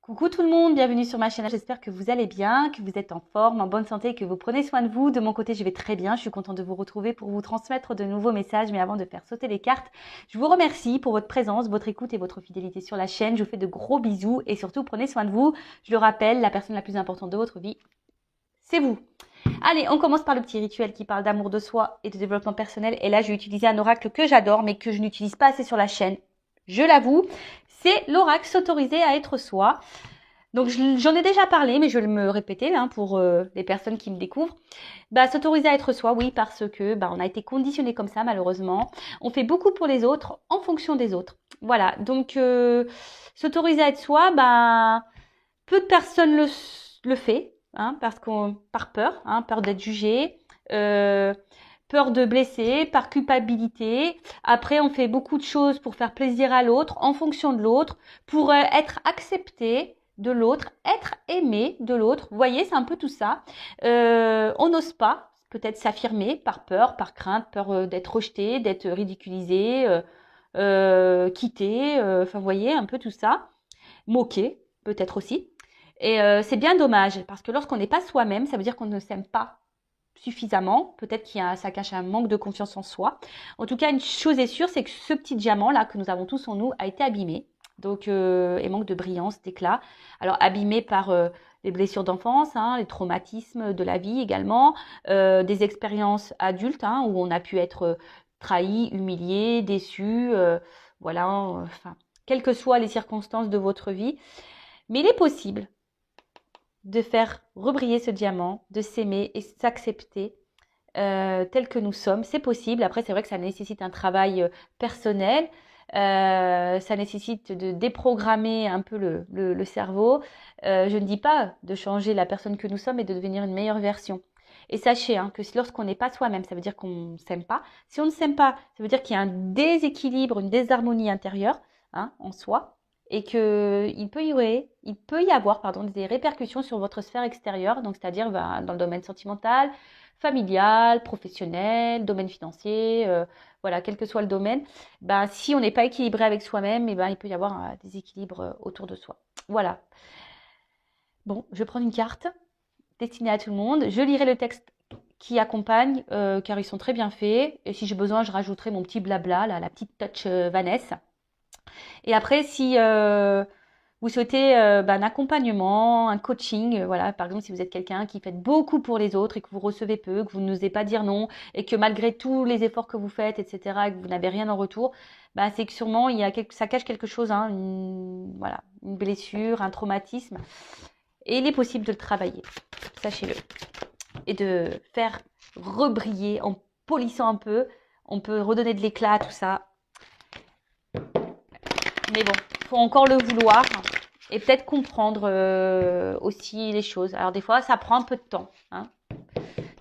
Coucou tout le monde, bienvenue sur ma chaîne. J'espère que vous allez bien, que vous êtes en forme, en bonne santé, que vous prenez soin de vous. De mon côté, je vais très bien. Je suis contente de vous retrouver pour vous transmettre de nouveaux messages. Mais avant de faire sauter les cartes, je vous remercie pour votre présence, votre écoute et votre fidélité sur la chaîne. Je vous fais de gros bisous et surtout prenez soin de vous. Je le rappelle, la personne la plus importante de votre vie, c'est vous. Allez, on commence par le petit rituel qui parle d'amour de soi et de développement personnel. Et là, je vais utiliser un oracle que j'adore, mais que je n'utilise pas assez sur la chaîne. Je l'avoue, c'est l'oracle s'autoriser à être soi. Donc, j'en ai déjà parlé, mais je vais me répéter pour les personnes qui me découvrent. S'autoriser à être soi, oui, parce que on a été conditionné comme ça, malheureusement. On fait beaucoup pour les autres en fonction des autres. Voilà, donc s'autoriser à être soi, peu de personnes le fait, par peur, peur d'être jugé, peur de blesser, par culpabilité. Après, on fait beaucoup de choses pour faire plaisir à l'autre, en fonction de l'autre, pour être accepté de l'autre, être aimé de l'autre. Vous voyez, c'est un peu tout ça. On n'ose pas peut-être s'affirmer par peur, par crainte, peur d'être rejeté, d'être ridiculisé, quitté. Vous voyez, un peu tout ça. Moqué, peut-être aussi. Et c'est bien dommage, parce que lorsqu'on n'est pas soi-même, ça veut dire qu'on ne s'aime pas suffisamment. Peut-être ça cache un manque de confiance en soi. En tout cas, une chose est sûre, c'est que ce petit diamant là que nous avons tous en nous a été abîmé. Donc, et manque de brillance, d'éclat. Alors, abîmé par les blessures d'enfance, les traumatismes de la vie également, des expériences adultes où on a pu être trahi, humilié, déçu, quelles que soient les circonstances de votre vie. Mais il est possible de faire rebriller ce diamant, de s'aimer et s'accepter tel que nous sommes. C'est possible. Après, c'est vrai que ça nécessite un travail personnel. Ça nécessite de déprogrammer un peu le cerveau. Je ne dis pas de changer la personne que nous sommes et de devenir une meilleure version. Et sachez que lorsqu'on n'est pas soi-même, ça veut dire qu'on ne s'aime pas. Si on ne s'aime pas, ça veut dire qu'il y a un déséquilibre, une désharmonie intérieure en soi. Et qu'il peut y avoir des répercussions sur votre sphère extérieure, donc c'est-à-dire dans le domaine sentimental, familial, professionnel, domaine financier, quel que soit le domaine. Si on n'est pas équilibré avec soi-même, il peut y avoir un déséquilibre autour de soi. Voilà. Bon, je vais prendre une carte destinée à tout le monde. Je lirai le texte qui accompagne, car ils sont très bien faits. Et si j'ai besoin, je rajouterai mon petit blabla, la petite touch Vanessa. Et après, si vous souhaitez un accompagnement, un coaching, par exemple, si vous êtes quelqu'un qui fait beaucoup pour les autres et que vous recevez peu, que vous n'osez pas dire non et que malgré tous les efforts que vous faites, etc., et que vous n'avez rien en retour, c'est que sûrement ça cache quelque chose, une blessure, un traumatisme. Et il est possible de le travailler, sachez-le. Et de faire rebriller en polissant un peu. On peut redonner de l'éclat à tout ça. Mais bon, il faut encore le vouloir et peut-être comprendre aussi les choses. Alors des fois, ça prend un peu de temps.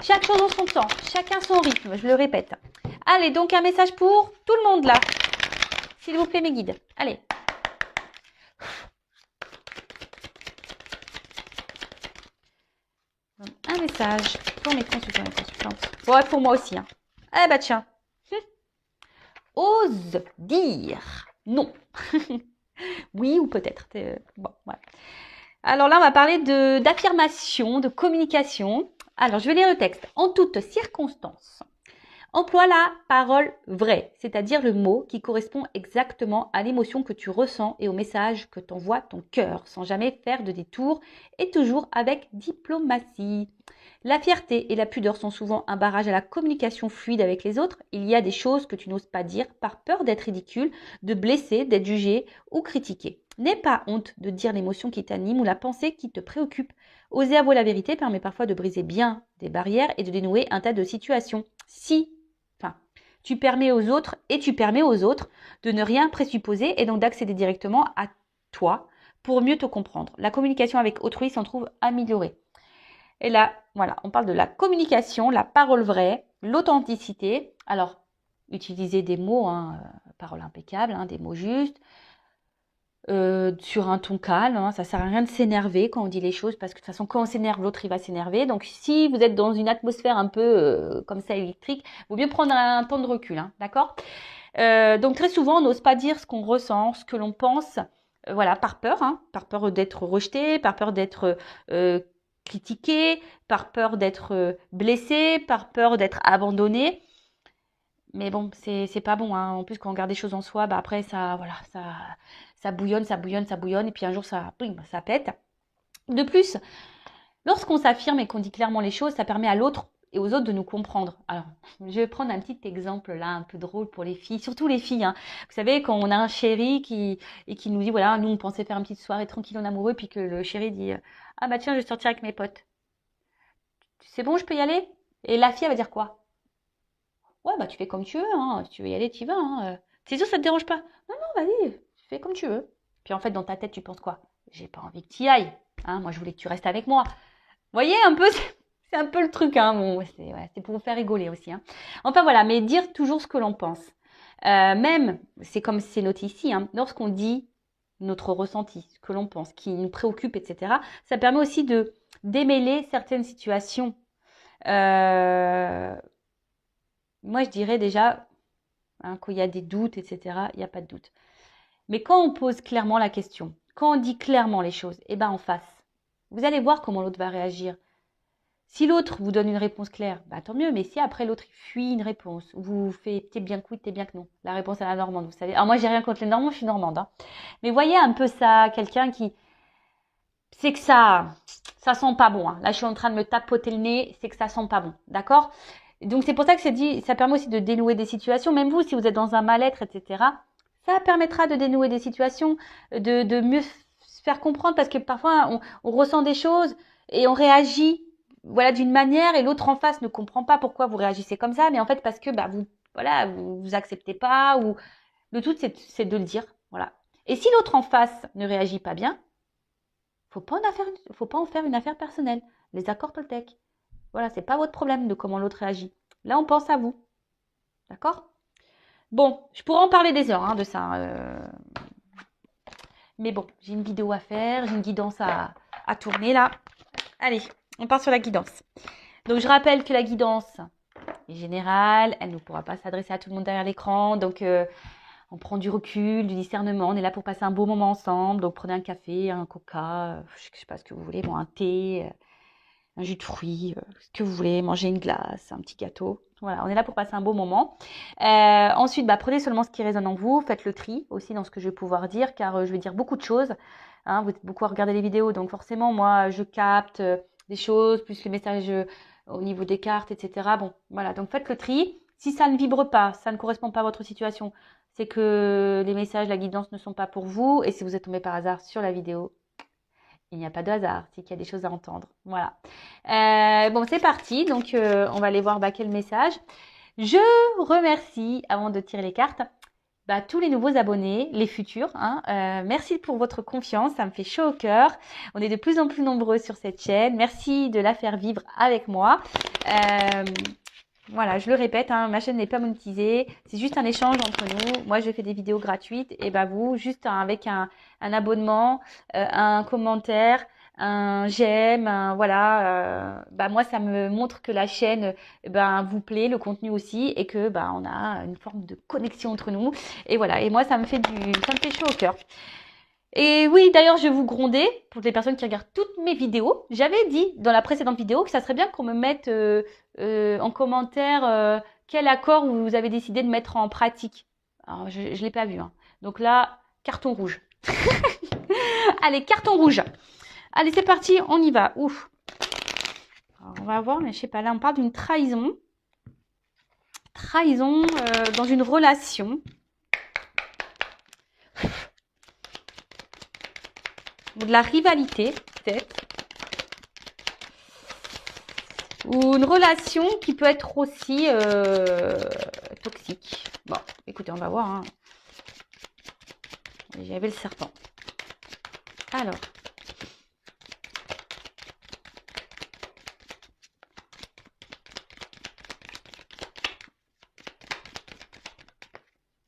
Chaque chose en son temps, chacun son rythme, je le répète. Allez, donc un message pour tout le monde là. S'il vous plaît, mes guides. Allez. Un message pour mes consultants et consultantes. Ouais, pour moi aussi. Eh bah tiens. Ose dire non. Oui ou peut-être. Bon, voilà. Alors là, on va parler d'affirmation, de communication. Alors, je vais lire le texte. En toutes circonstances, emploie la parole vraie, c'est-à-dire le mot qui correspond exactement à l'émotion que tu ressens et au message que t'envoie ton cœur, sans jamais faire de détour et toujours avec diplomatie. La fierté et la pudeur sont souvent un barrage à la communication fluide avec les autres. Il y a des choses que tu n'oses pas dire par peur d'être ridicule, de blesser, d'être jugé ou critiqué. N'aie pas honte de dire l'émotion qui t'anime ou la pensée qui te préoccupe. Oser avouer la vérité permet parfois de briser bien des barrières et de dénouer un tas de situations. Tu permets aux autres de ne rien présupposer et donc d'accéder directement à toi pour mieux te comprendre. La communication avec autrui s'en trouve améliorée. Et là, on parle de la communication, la parole vraie, l'authenticité. Alors, utilisez des mots, parole impeccable, des mots justes, sur un ton calme. Ça sert à rien de s'énerver quand on dit les choses, parce que de toute façon, quand on s'énerve, l'autre il va s'énerver. Donc, si vous êtes dans une atmosphère un peu comme ça électrique, il vaut mieux prendre un temps de recul, d'accord ? Donc, très souvent, on n'ose pas dire ce qu'on ressent, ce que l'on pense. voilà, par peur, hein, par peur d'être rejeté, par peur d'être critiqué, par peur d'être blessé, par peur d'être abandonné. Mais bon, c'est pas bon, hein. En plus, quand on garde des choses en soi, bah après, voilà, ça bouillonne, ça bouillonne, ça bouillonne, et puis un jour, boum, ça pète. De plus, lorsqu'on s'affirme et qu'on dit clairement les choses, ça permet à l'autre et aux autres de nous comprendre. Alors, je vais prendre un petit exemple là, un peu drôle pour les filles, surtout les filles, hein. Vous savez, quand on a un chéri qui nous dit, voilà, nous, on pensait faire une petite soirée tranquille en amoureux, puis que le chéri dit, ah bah tiens, je vais sortir avec mes potes. C'est bon, je peux y aller? Et la fille, elle va dire quoi? Ouais, bah tu fais comme tu veux, hein. Si tu veux y aller, tu y vas, hein. C'est sûr, ça te dérange pas? Non, non, vas-y, tu fais comme tu veux. Puis en fait, dans ta tête, tu penses quoi? J'ai pas envie que tu y ailles, hein. Moi, je voulais que tu restes avec moi. Vous voyez un peu, c'est un peu le truc, hein. Bon, c'est pour vous faire rigoler aussi, hein. Enfin voilà, mais dire toujours ce que l'on pense. Même, c'est comme c'est noté ici, hein, lorsqu'on dit notre ressenti, ce que l'on pense, qui nous préoccupe, etc., ça permet aussi de démêler certaines situations. Moi, je dirais déjà, hein, quand il y a des doutes, etc., il n'y a pas de doute. Mais quand on pose clairement la question, quand on dit clairement les choses, eh ben en face, vous allez voir comment l'autre va réagir. Si l'autre vous donne une réponse claire, bah tant mieux. Mais si après l'autre il fuit une réponse, vous faites t'es bien que oui, t'es bien que non. La réponse à la normande, vous savez. Alors moi j'ai rien contre les Normands, je suis normande, hein. Mais voyez un peu ça, quelqu'un qui, c'est que ça sent pas bon, hein. Là je suis en train de me tapoter le nez, c'est que ça sent pas bon, d'accord? Donc c'est pour ça que c'est dit, ça permet aussi de dénouer des situations. Même vous, si vous êtes dans un mal-être, etc., ça permettra de dénouer des situations, de mieux se faire comprendre parce que parfois on ressent des choses et on réagit voilà d'une manière et l'autre en face ne comprend pas pourquoi vous réagissez comme ça, mais en fait parce que bah vous voilà vous acceptez pas ou le tout c'est de le dire, voilà. Et si l'autre en face ne réagit pas bien, faut pas en faire une affaire personnelle. Les accords Toltec. Voilà, c'est pas votre problème de comment l'autre réagit. Là, on pense à vous. D'accord? Bon, je pourrais en parler des heures, hein, de ça. Mais bon, j'ai une vidéo à faire, j'ai une guidance à tourner là. Allez, on part sur la guidance. Donc, je rappelle que la guidance est générale, elle ne pourra pas s'adresser à tout le monde derrière l'écran. Donc, on prend du recul, du discernement. On est là pour passer un beau moment ensemble. Donc, prenez un café, un coca, je sais pas ce que vous voulez, bon, un thé, un jus de fruits, ce que vous voulez, manger une glace, un petit gâteau. Voilà, on est là pour passer un beau moment. Ensuite, bah, prenez seulement ce qui résonne en vous. Faites le tri aussi dans ce que je vais pouvoir dire, car je vais dire beaucoup de choses. Hein, vous êtes beaucoup à regarder les vidéos, donc forcément, moi, je capte des choses, plus les messages au niveau des cartes, etc. Bon, voilà, donc faites le tri. Si ça ne vibre pas, ça ne correspond pas à votre situation, c'est que les messages, la guidance ne sont pas pour vous. Et si vous êtes tombé par hasard sur la vidéo, il n'y a pas de hasard, c'est qu'il y a des choses à entendre. Voilà. Bon, c'est parti. Donc, on va aller voir quel message. Je remercie, avant de tirer les cartes, tous les nouveaux abonnés, les futurs, hein. Merci pour votre confiance, ça me fait chaud au cœur. On est de plus en plus nombreux sur cette chaîne. Merci de la faire vivre avec moi. Voilà, je le répète, hein, ma chaîne n'est pas monétisée. C'est juste un échange entre nous. Moi, je fais des vidéos gratuites et vous, juste avec un abonnement, un commentaire, un j'aime, voilà. Moi, ça me montre que la chaîne, vous plaît, le contenu aussi, et que on a une forme de connexion entre nous. Et voilà. Et moi, ça me fait chaud au cœur. Et oui, d'ailleurs, je vais vous gronder pour les personnes qui regardent toutes mes vidéos. J'avais dit dans la précédente vidéo que ça serait bien qu'on me mette en commentaire quel accord vous avez décidé de mettre en pratique. Alors, je ne l'ai pas vu, hein. Donc là, carton rouge. Allez, carton rouge. Allez, c'est parti, on y va. Ouf. Alors, on va voir, mais je sais pas, là, on parle d'une trahison. Trahison dans une relation. Ou de la rivalité, peut-être. Ou une relation qui peut être aussi toxique. Bon, écoutez, on va voir, hein. J'avais le serpent. Alors.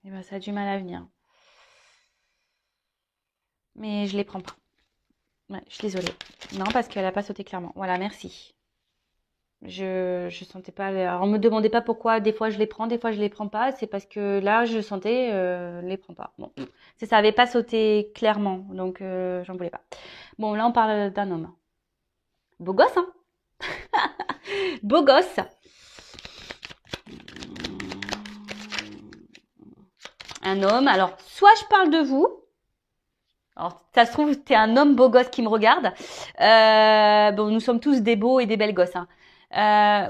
Eh ça a du mal à venir. Mais je les prends pas. Ouais, je suis désolée. Non, parce qu'elle n'a pas sauté clairement. Voilà, merci. Je sentais pas. Alors, on me demandait pas pourquoi. Des fois, je les prends, des fois, je les prends pas. C'est parce que là, je sentais, les prends pas. Bon, ça avait pas sauté clairement, donc j'en voulais pas. Bon, là, on parle d'un homme. Beau gosse, hein? Beau gosse. Un homme. Alors, soit je parle de vous. Alors, ça se trouve, t'es un homme beau gosse qui me regarde. Bon, nous sommes tous des beaux et des belles gosses, hein.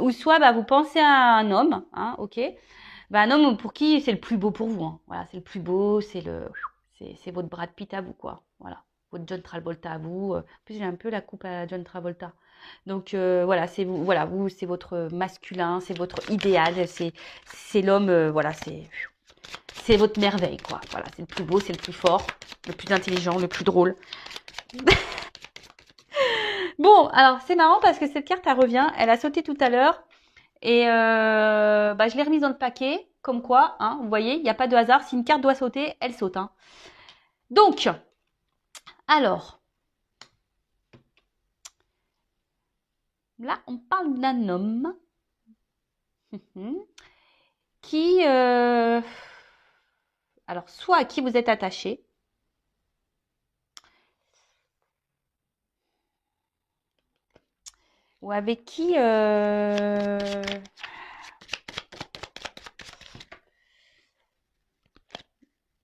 Ou soit, bah, vous pensez à un homme, hein, ok. Bah, un homme pour qui c'est le plus beau pour vous, hein. Voilà, c'est le plus beau, c'est votre Brad Pitt à vous, quoi. Voilà, votre John Travolta à vous. En plus, j'ai un peu la coupe à John Travolta. Donc voilà, c'est vous, voilà, vous, c'est votre masculin, c'est votre idéal, c'est l'homme, voilà, c'est votre merveille, quoi. Voilà, c'est le plus beau, c'est le plus fort, le plus intelligent, le plus drôle. Bon, alors c'est marrant parce que cette carte, elle revient, elle a sauté tout à l'heure et bah, je l'ai remise dans le paquet, comme quoi, hein, vous voyez, il n'y a pas de hasard. Si une carte doit sauter, elle saute, hein. Donc, alors, là, on parle d'un homme qui, alors, soit à qui vous êtes attaché, ou avec qui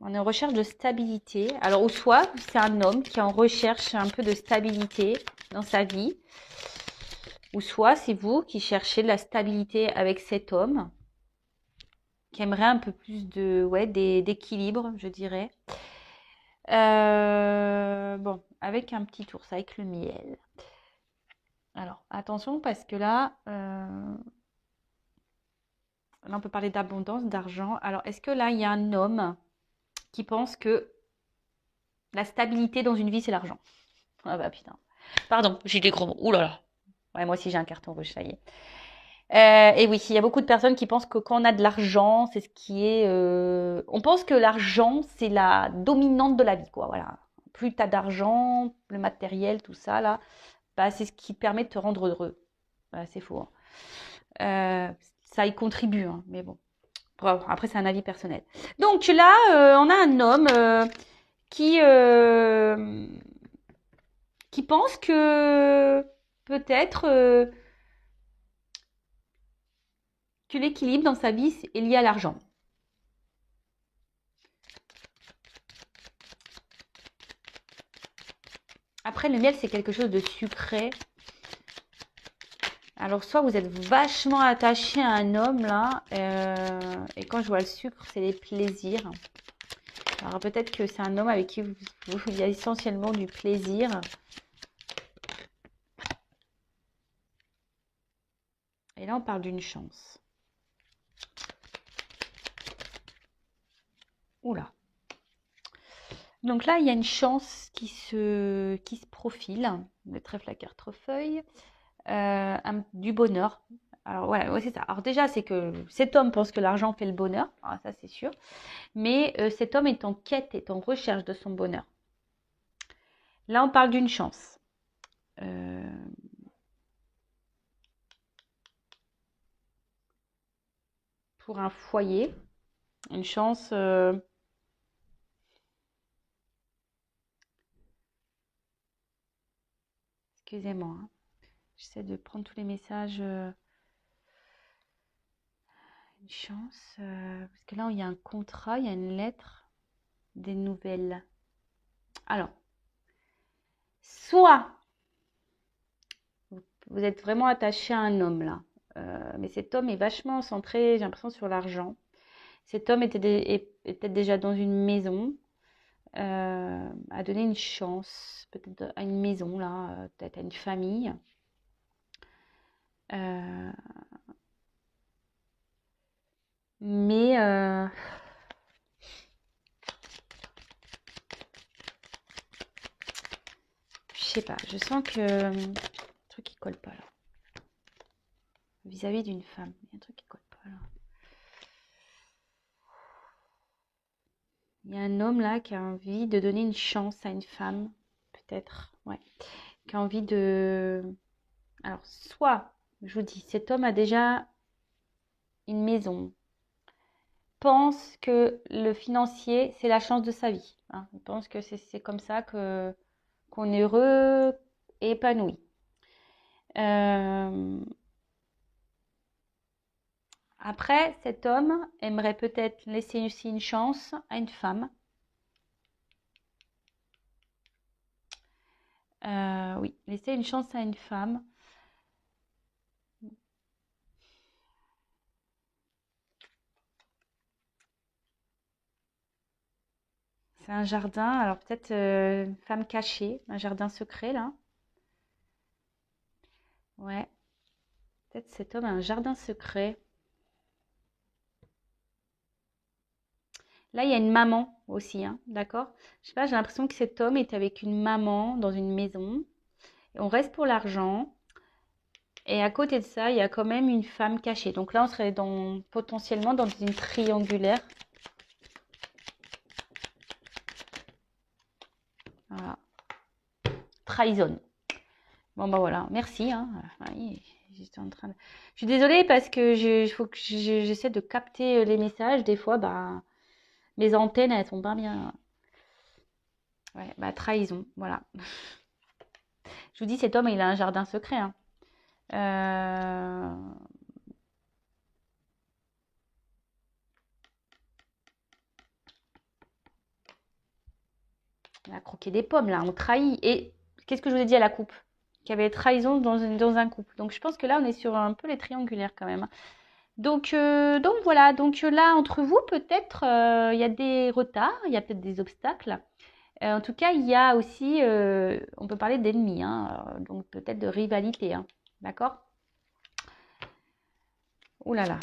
on est en recherche de stabilité. Alors, ou soit c'est un homme qui est en recherche un peu de stabilité dans sa vie, ou soit c'est vous qui cherchez de la stabilité avec cet homme, qui aimerait un peu plus de, ouais, d'équilibre, je dirais. Bon, avec un petit ours, avec le miel. Alors, attention parce que là on peut parler d'abondance, d'argent. Alors, est-ce que là, il y a un homme qui pense que la stabilité dans une vie, c'est l'argent? Ah bah putain. Pardon, j'ai des gros mots. Ouh là là. Ouais, moi aussi j'ai un carton rouge, ça y est. Et oui, il y a beaucoup de personnes qui pensent que quand on a de l'argent, c'est ce qui est. On pense que l'argent, c'est la dominante de la vie, quoi. Voilà. Plus tu as d'argent, le matériel, tout ça, là, bah, c'est ce qui permet de te rendre heureux. Bah, c'est faux, hein. Ça y contribue, hein, mais bon. Bref, après, c'est un avis personnel. Donc là, on a un homme qui, euh, qui pense que peut-être que l'équilibre dans sa vie est lié à l'argent. Après, le miel, c'est quelque chose de sucré. Alors, soit vous êtes vachement attaché à un homme, là, et quand je vois le sucre, c'est les plaisirs. Alors, peut-être que c'est un homme avec qui il y a essentiellement du plaisir. Et là, on parle d'une chance. Oula. Donc là, il y a une chance qui se profile. Le trèfle à quatre-feuilles. Du bonheur. Alors ouais, c'est ça. Alors déjà, c'est que cet homme pense que l'argent fait le bonheur. Alors, ça, c'est sûr. Mais cet homme est en quête, est en recherche de son bonheur. Là, on parle d'une chance. Pour un foyer. Une chance... excusez-moi, hein. J'essaie de prendre tous les messages. Une chance. Parce que là, il y a un contrat, il y a une lettre, des nouvelles. Alors, soit vous êtes vraiment attaché à un homme là, mais cet homme est vachement centré, j'ai l'impression, sur l'argent. Cet homme était déjà dans une maison, a donné une chance, peut-être à une maison là, peut-être à une famille. Euh, mais je sais pas, je sens que un truc qui colle pas là. Vis-à-vis d'une femme, il y a un truc qui colle pas là. Il y a un homme là qui a envie de donner une chance à une femme, peut-être, ouais, qui a envie de... Alors, soit Je vous dis, cet homme a déjà une maison. Pense que le financier, c'est la chance de sa vie. Hein. Il pense que c'est comme ça qu'on est heureux et épanoui. Après, cet homme aimerait peut-être laisser aussi une chance à une femme. Oui, laisser une chance à une femme. C'est un jardin, alors peut-être une femme cachée, un jardin secret là. Ouais, peut-être cet homme a un jardin secret. Là, il y a une maman aussi, hein, d'accord? Je sais pas, j'ai l'impression que cet homme est avec une maman dans une maison. Et on reste pour l'argent. Et à côté de ça, il y a quand même une femme cachée. Donc là, on serait potentiellement dans une triangulaire. Voilà. Trahison. Bon, bah voilà, merci. Hein. Oui, je suis désolée parce que faut que j'essaie de capter les messages. Des fois, bah, mes antennes, elles sont pas bien. Ouais, bah, trahison, voilà. Je vous dis, cet homme, il a un jardin secret. Hein. On a croqué des pommes, là, on trahit. Et qu'est-ce que je vous ai dit à la coupe? Qu'il y avait trahison dans un couple. Donc, je pense que là, on est sur un peu les triangulaires quand même. Donc voilà, donc là, entre vous, peut-être, il y a des retards, il y a peut-être des obstacles. En tout cas, il y a aussi, on peut parler d'ennemis, hein, donc peut-être de rivalité, hein, d'accord? Ouh là là.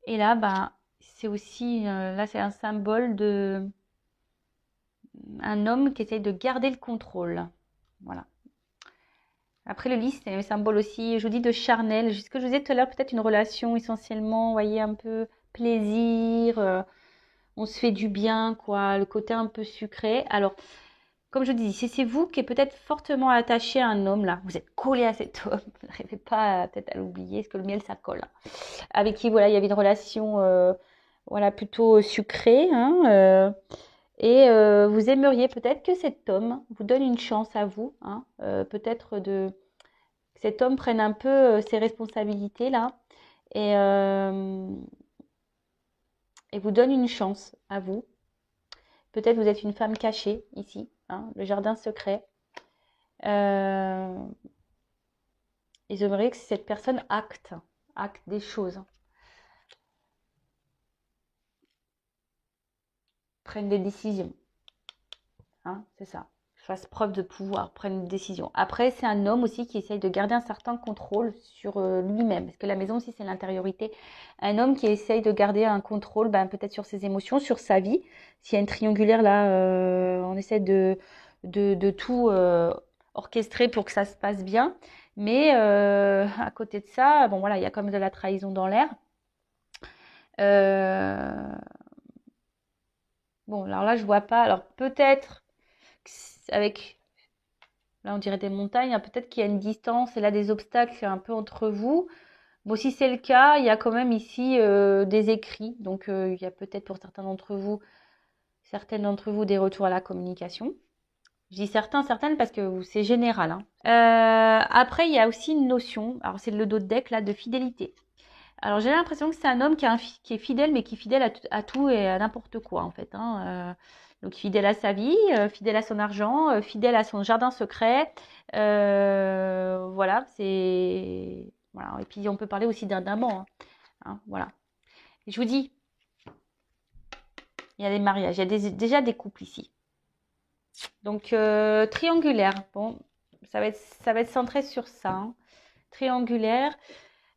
Et là, ben, c'est aussi, là, c'est un symbole de un homme qui essaye de garder le contrôle. Voilà. Après, le lys, c'est un symbole aussi, je vous dis, de charnel. Ce que je vous disais tout à l'heure, peut-être une relation essentiellement, vous voyez, un peu plaisir, on se fait du bien, quoi, le côté un peu sucré. Alors, comme je vous dis, si c'est vous qui êtes peut-être fortement attaché à un homme, là, vous êtes collé à cet homme, vous n'arrivez pas peut-être à l'oublier, parce que le miel, ça colle. Hein. Avec qui, voilà, il y avait une relation, voilà, plutôt sucrée, hein, et vous aimeriez peut-être que cet homme vous donne une chance à vous, hein, peut-être que cet homme prenne un peu ses responsabilités là et vous donne une chance à vous. Peut-être vous êtes une femme cachée ici, hein, le jardin secret. Et j'aimerais que cette personne acte des choses, prenne des décisions. Hein, c'est ça. Fasse preuve de pouvoir, prenne une décision. Après, c'est un homme aussi qui essaye de garder un certain contrôle sur lui-même. Parce que la maison aussi, c'est l'intériorité. Un homme qui essaye de garder un contrôle, ben, peut-être sur ses émotions, sur sa vie. S'il y a une triangulaire là, on essaie de tout orchestrer pour que ça se passe bien. Mais à côté de ça, bon voilà, il y a comme de la trahison dans l'air. Bon, alors là, je vois pas. Alors peut-être avec, là on dirait des montagnes, hein, peut-être qu'il y a une distance et là des obstacles un peu entre vous. Bon, si c'est le cas, il y a quand même ici des écrits. Donc il y a peut-être pour certaines d'entre vous des retours à la communication. Je dis certaines parce que c'est général. Hein. Après, il y a aussi une notion, alors c'est le dos de deck là, de fidélité. Alors j'ai l'impression que c'est un homme qui est fidèle, mais qui est fidèle à tout et à n'importe quoi en fait. Hein. Donc fidèle à sa vie, fidèle à son argent, fidèle à son jardin secret. Voilà, c'est voilà. Et puis on peut parler aussi d'un amant. Hein. Hein, voilà. Et je vous dis, il y a des mariages, il y a déjà des couples ici. Donc triangulaire. Bon, ça va être centré sur ça. Hein. Triangulaire.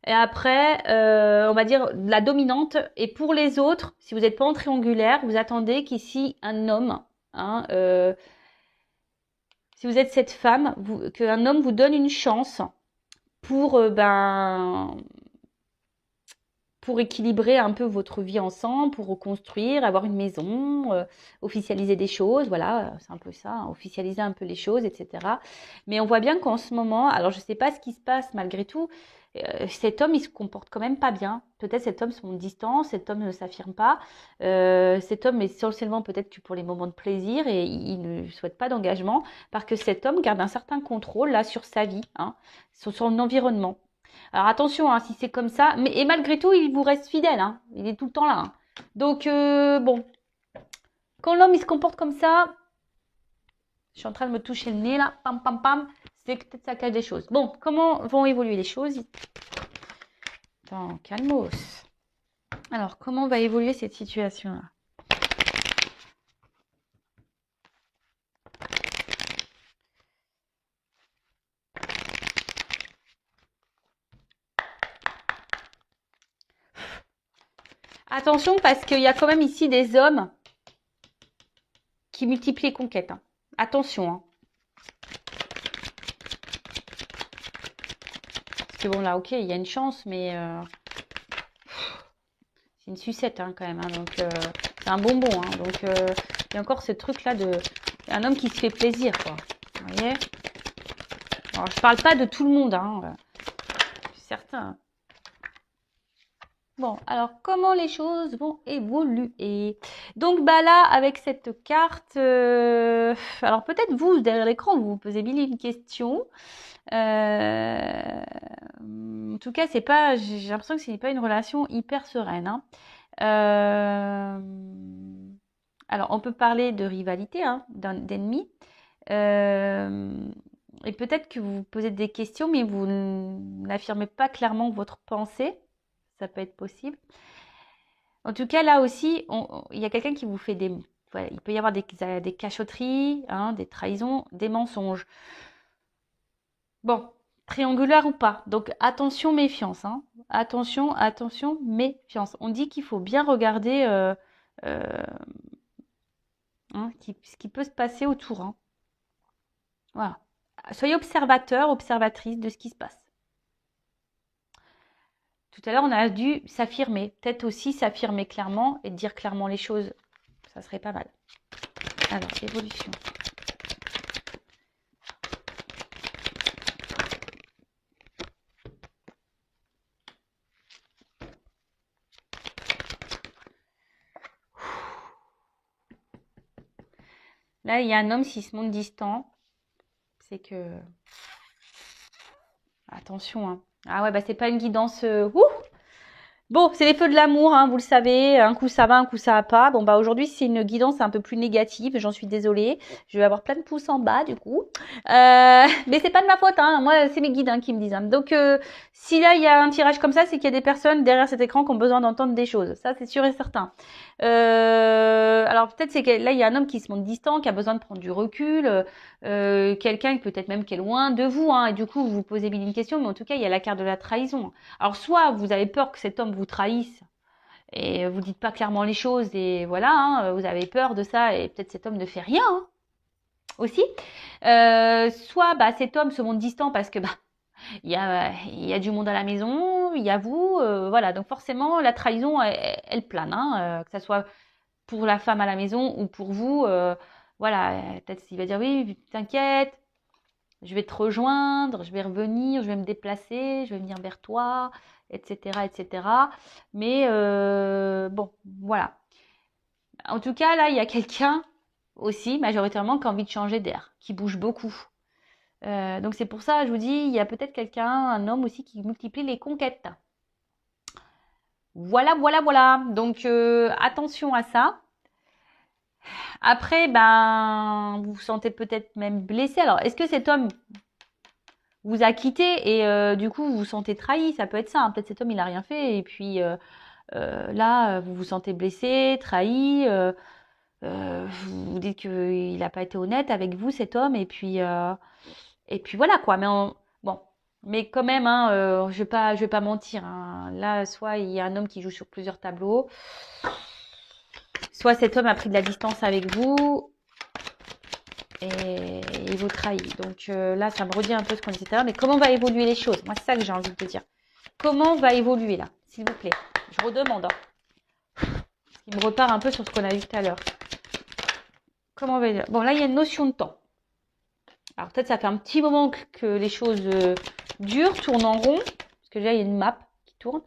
Et après, on va dire la dominante. Et pour les autres, si vous n'êtes pas en triangulaire, vous attendez qu'ici un homme, hein, si vous êtes cette femme, qu'un homme vous donne une chance pour pour équilibrer un peu votre vie ensemble, pour reconstruire, avoir une maison, officialiser des choses, voilà, c'est un peu ça, hein, officialiser un peu les choses, etc. Mais on voit bien qu'en ce moment, alors je ne sais pas ce qui se passe malgré tout, cet homme, il se comporte quand même pas bien. Peut-être cet homme se montre distant, cet homme ne s'affirme pas. Cet homme est essentiellement peut-être que pour les moments de plaisir et il ne souhaite pas d'engagement parce que cet homme garde un certain contrôle là sur sa vie, hein, sur son environnement. Alors attention, hein, si c'est comme ça, mais et malgré tout, il vous reste fidèle, hein, il est tout le temps là, hein. Donc bon, quand l'homme il se comporte comme ça, je suis en train de me toucher le nez là, pam pam pam, c'est que peut-être ça cache des choses. Bon, comment vont évoluer les choses? Attends, calmos. Alors, comment va évoluer cette situation-là? Attention, parce qu'il y a quand même ici des hommes qui multiplient les conquêtes, hein. Attention, hein. Parce que bon, là, ok, il y a une chance, mais c'est une sucette, hein, quand même, hein, donc c'est un bonbon, hein, donc il y a encore ce truc-là de un homme qui se fait plaisir, quoi. Vous voyez? Alors, je parle pas de tout le monde, hein, c'est certain. Bon, alors comment les choses vont évoluer? Donc bah là, avec cette carte, alors peut-être vous, derrière l'écran, vous vous posez mille et une questions. En tout cas, c'est pas, j'ai l'impression que ce n'est pas une relation hyper sereine, hein. Alors, on peut parler de rivalité, hein, d'ennemis. Et peut-être que vous vous posez des questions, mais vous n'affirmez pas clairement votre pensée. Ça peut être possible. En tout cas, là aussi, il y a quelqu'un qui vous fait des... Voilà, il peut y avoir des cachotteries, hein, des trahisons, des mensonges. Bon, triangulaire ou pas. Donc, attention, méfiance, hein. Attention, attention, méfiance. On dit qu'il faut bien regarder hein, ce qui peut se passer autour, hein. Voilà. Soyez observateur, observatrice de ce qui se passe. Tout à l'heure, on a dû s'affirmer. Peut-être aussi s'affirmer clairement et dire clairement les choses. Ça serait pas mal. Alors, évolution. Là, il y a un homme, s'il se montre distant, c'est que... Attention, hein. Ah ouais, bah c'est pas une guidance... Bon, c'est les feux de l'amour, hein, vous le savez. Un coup ça va, un coup ça va pas. Bon, bah aujourd'hui, c'est une guidance un peu plus négative. J'en suis désolée. Je vais avoir plein de pouces en bas, du coup. Mais c'est pas de ma faute, hein. Moi, c'est mes guides, hein, qui me disent, hein. Donc, si là, il y a un tirage comme ça, c'est qu'il y a des personnes derrière cet écran qui ont besoin d'entendre des choses. Ça, c'est sûr et certain. Alors, peut-être c'est que là, il y a un homme qui se montre distant, qui a besoin de prendre du recul. Quelqu'un peut-être même qui est loin de vous, hein. Et du coup, vous vous posez mille une questions. Mais en tout cas, il y a la carte de la trahison. Alors, soit vous avez peur que cet homme vous trahisse et vous dites pas clairement les choses et voilà, hein, vous avez peur de ça et peut-être cet homme ne fait rien, hein, aussi. Soit bah, cet homme se montre distant parce que bah il y a du monde à la maison, il y a vous, voilà. Donc forcément la trahison elle plane, hein, que ça soit pour la femme à la maison ou pour vous, voilà. Peut-être qu'il va dire oui, t'inquiète. Je vais te rejoindre, je vais revenir, je vais me déplacer, je vais venir vers toi, etc., etc. Mais bon, voilà. En tout cas, là, il y a quelqu'un aussi, majoritairement, qui a envie de changer d'air, qui bouge beaucoup. Donc c'est pour ça, je vous dis, il y a peut-être quelqu'un, un homme aussi, qui multiplie les conquêtes. Voilà, voilà, voilà. Donc attention à ça. Après, ben, vous vous sentez peut-être même blessé. Alors, est-ce que cet homme vous a quitté et du coup vous vous sentez trahi? Ça peut être ça, hein. Peut-être cet homme il a rien fait et puis là vous vous sentez blessé, trahi. Vous vous dites qu'il n'a pas été honnête avec vous cet homme et puis voilà quoi. Mais bon, mais quand même, hein, je vais pas mentir, hein. Là, soit il y a un homme qui joue sur plusieurs tableaux, soit cet homme a pris de la distance avec vous et il vous trahit. Donc là, ça me redit un peu ce qu'on disait tout à l'heure. Mais comment va évoluer les choses? Moi, c'est ça que j'ai envie de te dire. Comment va évoluer là, s'il vous plaît? je redemande. Hein. Il me repart un peu sur ce qu'on a vu tout à l'heure. Comment on va dire? Bon, là, il y a une notion de temps. Alors, peut-être ça fait un petit moment que les choses durent, tournent en rond. Parce que déjà, il y a une map qui tourne.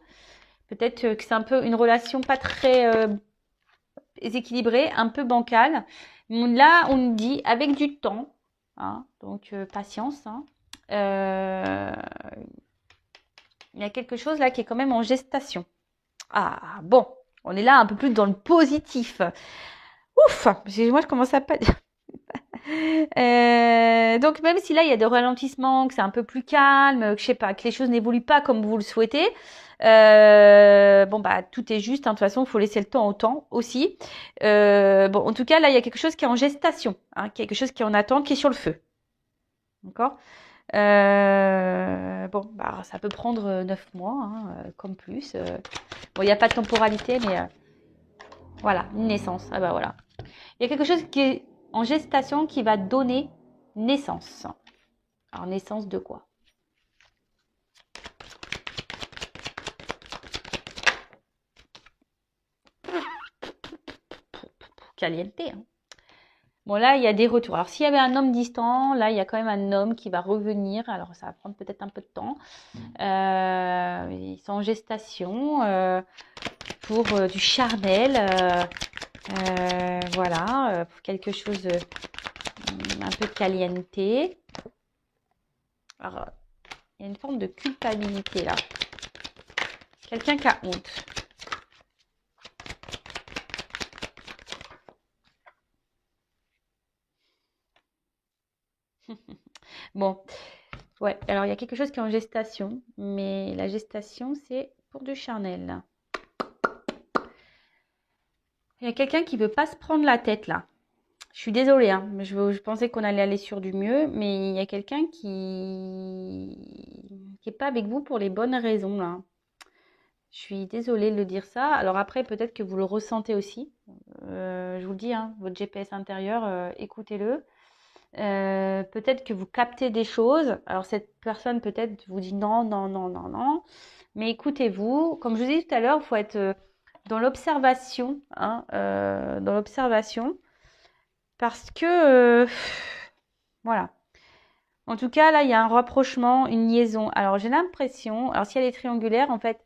Peut-être que c'est un peu une relation pas très équilibrée, un peu bancale. Là, on nous dit avec du temps. Hein, donc, patience. Hein, il y a quelque chose là qui est quand même en gestation. Ah, bon. On est là un peu plus dans le positif. Ouf, moi je commence à pas. Donc même si là il y a des ralentissements, que c'est un peu plus calme, que je sais pas, que les choses n'évoluent pas comme vous le souhaitez, bon bah tout est juste. Hein, de toute façon, il faut laisser le temps au temps aussi. Bon, en tout cas là il y a quelque chose qui est en gestation, hein, quelque chose qui est en attente, qui est sur le feu. D'accord. Bon, bah ça peut prendre 9 mois, hein, comme plus. Bon, il n'y a pas de temporalité, mais voilà, une naissance. Ah bah voilà. Il y a quelque chose qui est en gestation qui va donner naissance. Alors, naissance de quoi? Caliente. Hein. Bon, là, il y a des retours. Alors, s'il y avait un homme distant, là, il y a quand même un homme qui va revenir. Alors, ça va prendre peut-être un peu de temps. Ils sont en gestation pour du charnel. Voilà, pour quelque chose un peu caliente. Alors, il y a une forme de culpabilité là. Quelqu'un qui a honte. Bon, ouais, alors il y a quelque chose qui est en gestation, mais la gestation, c'est pour du charnel. Il y a quelqu'un qui veut pas se prendre la tête là. Je suis désolée, hein, mais je pensais qu'on allait aller sur du mieux, mais il y a quelqu'un qui est pas avec vous pour les bonnes raisons là. Je suis désolée de le dire ça. Alors après, peut-être que vous le ressentez aussi. Je vous le dis, hein, votre GPS intérieur, écoutez-le. Peut-être que vous captez des choses. Alors cette personne peut-être vous dit non, non, non, non, non. Mais écoutez-vous. Comme je vous ai dit tout à l'heure, il faut être dans l'observation, hein, dans l'observation, parce que voilà. En tout cas, là, il y a un rapprochement, une liaison. Alors j'ai l'impression, alors si elle est triangulaire, en fait,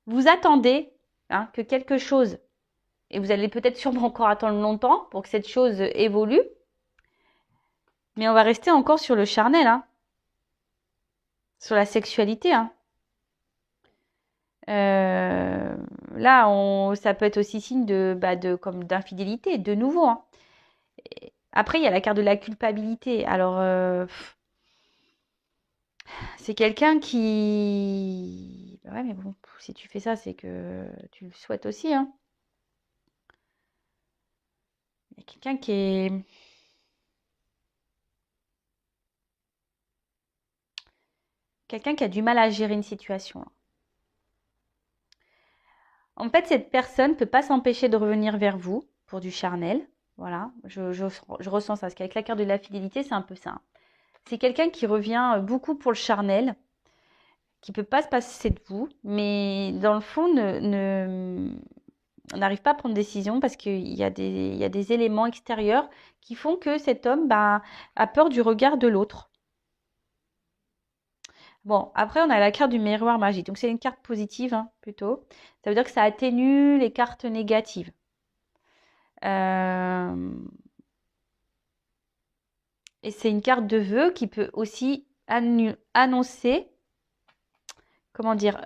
vous attendez hein, que quelque chose, et vous allez peut-être sûrement encore attendre longtemps pour que cette chose évolue. Mais on va rester encore sur le charnel, hein, sur la sexualité. Hein. Là, ça peut être aussi signe comme d'infidélité, de nouveau. Hein. Après, il y a la carte de la culpabilité. Alors, c'est quelqu'un qui... Ouais, mais bon, si tu fais ça, c'est que tu le souhaites aussi. Hein. Il y a quelqu'un qui est... Quelqu'un qui a du mal à gérer une situation. Là. En fait, cette personne ne peut pas s'empêcher de revenir vers vous pour du charnel. Voilà, je ressens ça. Parce qu'avec la carte de la fidélité, c'est un peu ça. C'est quelqu'un qui revient beaucoup pour le charnel, qui ne peut pas se passer de vous, mais dans le fond, n'arrive pas à prendre décision parce qu'il y a des éléments extérieurs qui font que cet homme a peur du regard de l'autre. Bon, après, on a la carte du miroir magique. Donc, c'est une carte positive, hein, plutôt. Ça veut dire que ça atténue les cartes négatives. Et c'est une carte de vœux qui peut aussi annoncer, comment dire,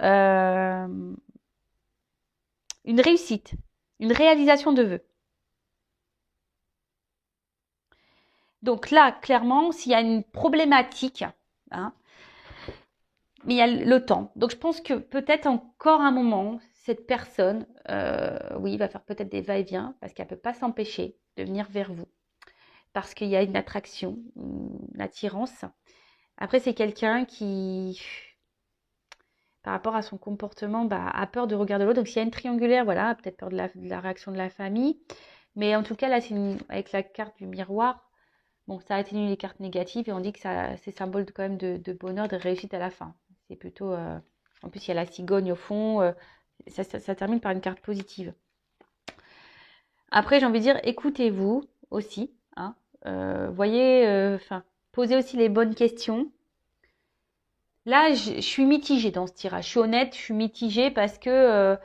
une réussite, une réalisation de vœux. Donc là, clairement, s'il y a une problématique, hein, mais il y a le temps. Donc je pense que peut-être encore un moment, cette personne, oui, va faire peut-être des va-et-vient parce qu'elle ne peut pas s'empêcher de venir vers vous. Parce qu'il y a une attraction, une attirance. Après, c'est quelqu'un qui, par rapport à son comportement, a peur de regarder l'autre. Donc s'il y a une triangulaire, voilà, peut-être peur de la réaction de la famille. Mais en tout cas, là, avec la carte du miroir, bon, ça atténue les cartes négatives et on dit que c'est symbole quand même de bonheur, de réussite à la fin. C'est plutôt En plus, il y a la cigogne au fond. Ça termine par une carte positive. Après, j'ai envie de dire, écoutez-vous aussi. Hein, voyez, posez aussi les bonnes questions. Là, je suis mitigée dans ce tirage. Je suis honnête, je suis mitigée parce que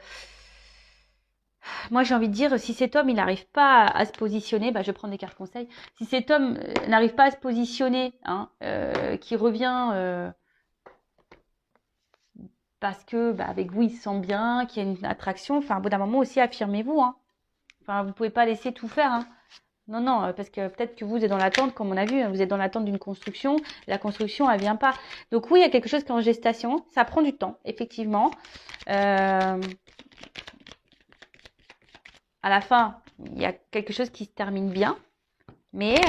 moi, j'ai envie de dire, si cet homme, il n'arrive pas à se positionner, je vais prendre des cartes conseils. Si cet homme n'arrive pas à se positionner, hein, qui revient parce que avec vous, il se sent bien, qu'il y a une attraction, au bout d'un moment aussi, affirmez-vous. Hein. Vous ne pouvez pas laisser tout faire. Hein. Non, non, parce que peut-être que vous êtes dans l'attente, comme on a vu, vous êtes dans l'attente d'une construction. La construction, elle vient pas. Donc oui, il y a quelque chose qui est en gestation. Ça prend du temps, effectivement. À la fin, il y a quelque chose qui se termine bien. Mais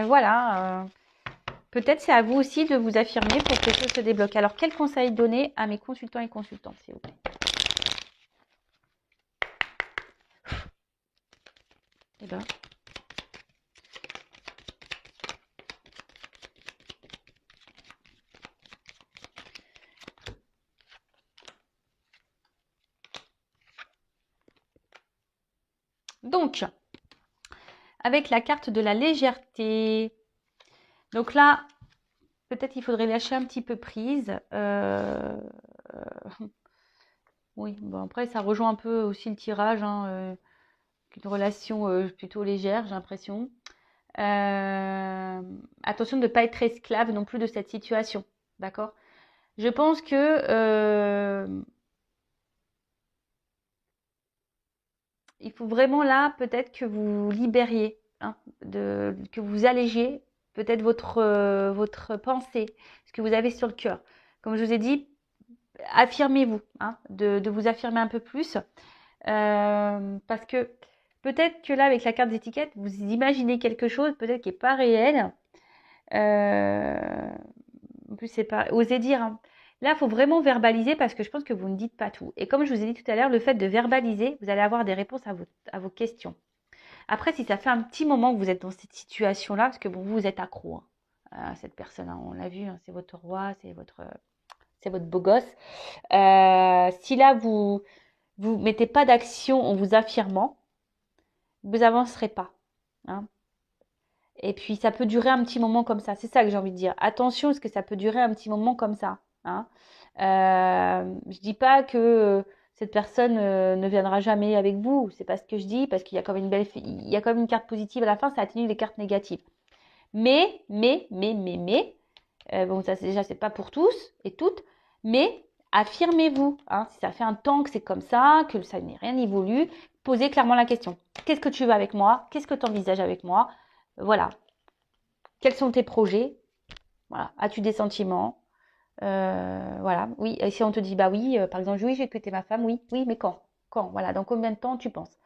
voilà, peut-être c'est à vous aussi de vous affirmer pour que les choses se débloquent. Alors, quel conseil donner à mes consultants et consultantes, s'il vous plaît? Eh ben, donc, avec la carte de la légèreté. Donc là, peut-être il faudrait lâcher un petit peu prise. Oui, bon après, ça rejoint un peu aussi le tirage, hein, une relation plutôt légère, j'ai l'impression. Attention de ne pas être esclave non plus de cette situation, d'accord? Je pense que il faut vraiment là peut-être que vous libériez, hein, que vous allégiez peut-être votre pensée, ce que vous avez sur le cœur. Comme je vous ai dit, affirmez-vous, hein, de vous affirmer un peu plus, parce que peut-être que là avec la carte d'étiquette, vous imaginez quelque chose peut-être qui n'est pas réel. En plus, c'est pas oser dire. Hein. Là, il faut vraiment verbaliser parce que je pense que vous ne dites pas tout. Et comme je vous ai dit tout à l'heure, le fait de verbaliser, vous allez avoir des réponses à vos questions. Après, si ça fait un petit moment que vous êtes dans cette situation-là, parce que vous êtes accro hein, à cette personne, hein, on l'a vu, hein, c'est votre roi, c'est votre beau gosse. Si là, vous mettez pas d'action en vous affirmant, vous avancerez pas. Hein. Et puis, ça peut durer un petit moment comme ça. C'est ça que j'ai envie de dire. Attention, parce que ça peut durer un petit moment comme ça. Hein. Je dis pas que cette personne ne viendra jamais avec vous. C'est pas ce que je dis, parce qu'il y a quand même il y a quand même une carte positive à la fin, ça atténue les cartes négatives. Mais, bon, ça déjà, c'est pas pour tous et toutes, mais affirmez-vous. Hein, si ça fait un temps que c'est comme ça, que ça n'est rien évolué, posez clairement la question. Qu'est-ce que tu veux avec moi? Qu'est-ce que tu envisages avec moi? Voilà. Quels sont tes projets? Voilà. As-tu des sentiments? Voilà. Oui. Et si on te dit, bah oui, par exemple, oui, j'ai quitté ma femme, oui, oui, mais quand? Quand? Voilà. Dans combien de temps tu penses?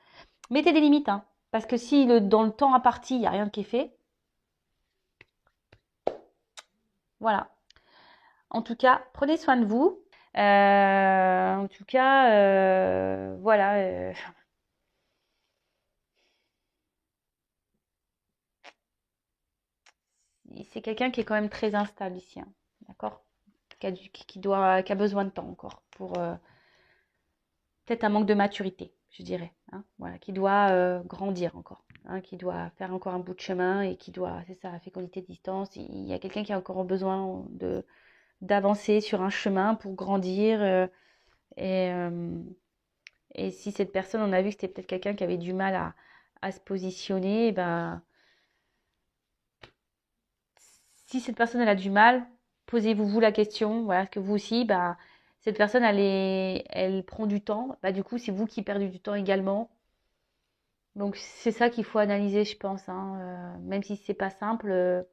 Mettez des limites, hein. Parce que si dans le temps imparti, il n'y a rien qui est fait, voilà. En tout cas, prenez soin de vous. En tout cas, voilà. C'est quelqu'un qui est quand même très instable ici, hein, d'accord? Qui a besoin de temps encore pour peut-être un manque de maturité, je dirais. Hein, voilà, qui doit grandir encore, hein, qui doit faire encore un bout de chemin et qui doit, c'est ça, fécondité de distance. Il y a quelqu'un qui a encore besoin d'avancer sur un chemin pour grandir. Et, euh, et si cette personne, on a vu que c'était peut-être quelqu'un qui avait du mal à se positionner, ben, si cette personne elle a du mal, posez-vous vous la question. Voilà, est-ce que vous aussi, bah, cette personne elle prend du temps. Bah, du coup, c'est vous qui perdez du temps également. Donc c'est ça qu'il faut analyser, je pense. Hein. Même si c'est pas simple.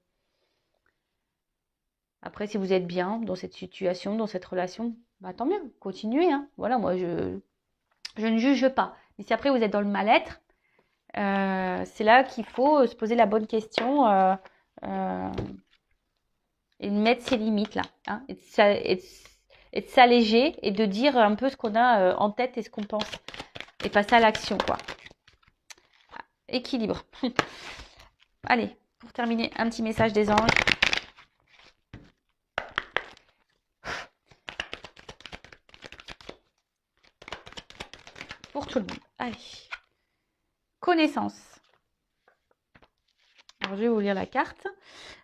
Après, si vous êtes bien dans cette situation, dans cette relation, bah tant mieux, continuez. Hein. Voilà, moi je ne juge pas. Mais si après vous êtes dans le mal-être, c'est là qu'il faut se poser la bonne question. Euh, et de mettre ses limites là, hein, et de s'alléger et de dire un peu ce qu'on a en tête et ce qu'on pense et passer à l'action quoi. Équilibre. Allez, pour terminer, un petit message des anges. pour tout le monde. Allez. Connaissance. Alors, je vais vous lire la carte.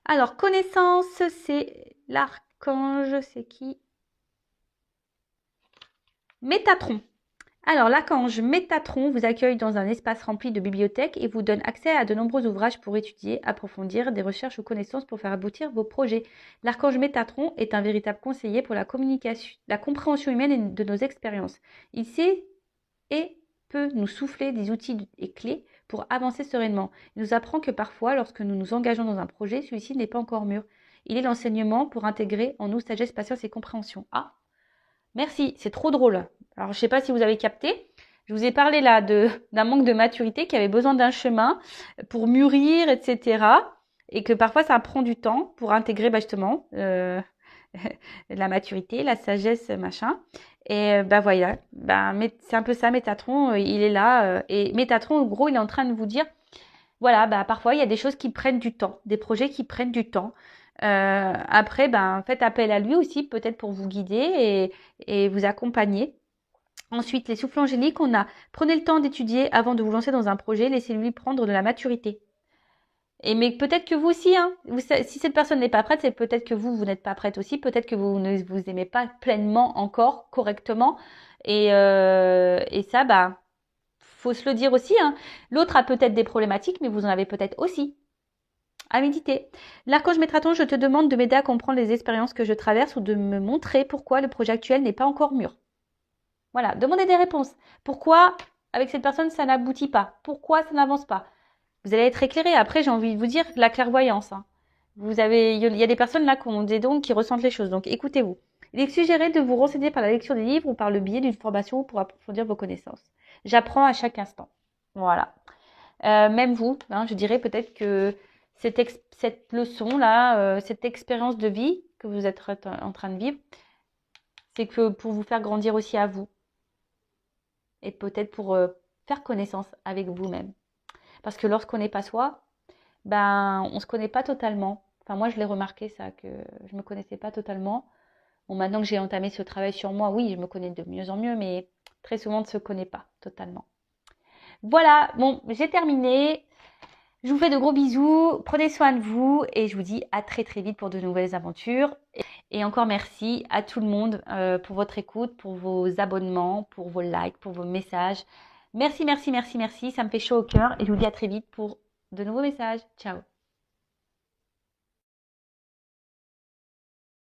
Alors, connaissance, c'est l'archange, c'est qui? Métatron. Alors, l'archange Métatron vous accueille dans un espace rempli de bibliothèques et vous donne accès à de nombreux ouvrages pour étudier, approfondir des recherches ou connaissances pour faire aboutir vos projets. L'archange Métatron est un véritable conseiller pour la communication, la compréhension humaine de nos expériences. Il sait et peut nous souffler des outils et clés pour avancer sereinement. Il nous apprend que parfois, lorsque nous nous engageons dans un projet, celui-ci n'est pas encore mûr. Il est l'enseignement pour intégrer en nous sagesse, patience et compréhension. Ah, merci, c'est trop drôle. Alors, je ne sais pas si vous avez capté. Je vous ai parlé là d'un manque de maturité qui avait besoin d'un chemin pour mûrir, etc. Et que parfois, ça prend du temps pour intégrer justement la maturité, la sagesse, machin. Et voilà, c'est un peu ça, Métatron, il est là. Et Métatron, en gros, il est en train de vous dire, voilà, parfois, il y a des choses qui prennent du temps, des projets qui prennent du temps. Après, faites appel à lui aussi, peut-être pour vous guider et vous accompagner. Ensuite, les souffles angéliques, on a prenez le temps d'étudier avant de vous lancer dans un projet, laissez-lui prendre de la maturité. Mais peut-être que vous aussi, hein, si cette personne n'est pas prête, c'est peut-être que vous n'êtes pas prête aussi, peut-être que vous ne vous aimez pas pleinement encore, correctement. Et ça, faut se le dire aussi, hein. L'autre a peut-être des problématiques, mais vous en avez peut-être aussi. À méditer. L'archange Métatron, je te demande de m'aider à comprendre les expériences que je traverse ou de me montrer pourquoi le projet actuel n'est pas encore mûr. Voilà, demandez des réponses. Pourquoi, avec cette personne, ça n'aboutit pas? Pourquoi ça n'avance pas? Vous allez être éclairé. Après, j'ai envie de vous dire la clairvoyance. Hein. Il y a des personnes là qui ont des dons, qui ressentent les choses. Donc, écoutez-vous. Il est suggéré de vous renseigner par la lecture des livres ou par le biais d'une formation pour approfondir vos connaissances. J'apprends à chaque instant. Voilà. Même vous, hein, je dirais peut-être que cette leçon-là, cette expérience de vie que vous êtes en train de vivre, c'est que pour vous faire grandir aussi à vous. Et peut-être pour faire connaissance avec vous-même. Parce que lorsqu'on n'est pas soi, on ne se connaît pas totalement. Enfin, moi, je l'ai remarqué ça, que je ne me connaissais pas totalement. Bon, maintenant que j'ai entamé ce travail sur moi, oui, je me connais de mieux en mieux, mais très souvent, on ne se connaît pas totalement. Voilà, bon, j'ai terminé. Je vous fais de gros bisous, prenez soin de vous et je vous dis à très très vite pour de nouvelles aventures. Et encore merci à tout le monde pour votre écoute, pour vos abonnements, pour vos likes, pour vos messages. Merci, merci, merci, merci, ça me fait chaud au cœur et je vous dis à très vite pour de nouveaux messages. Ciao.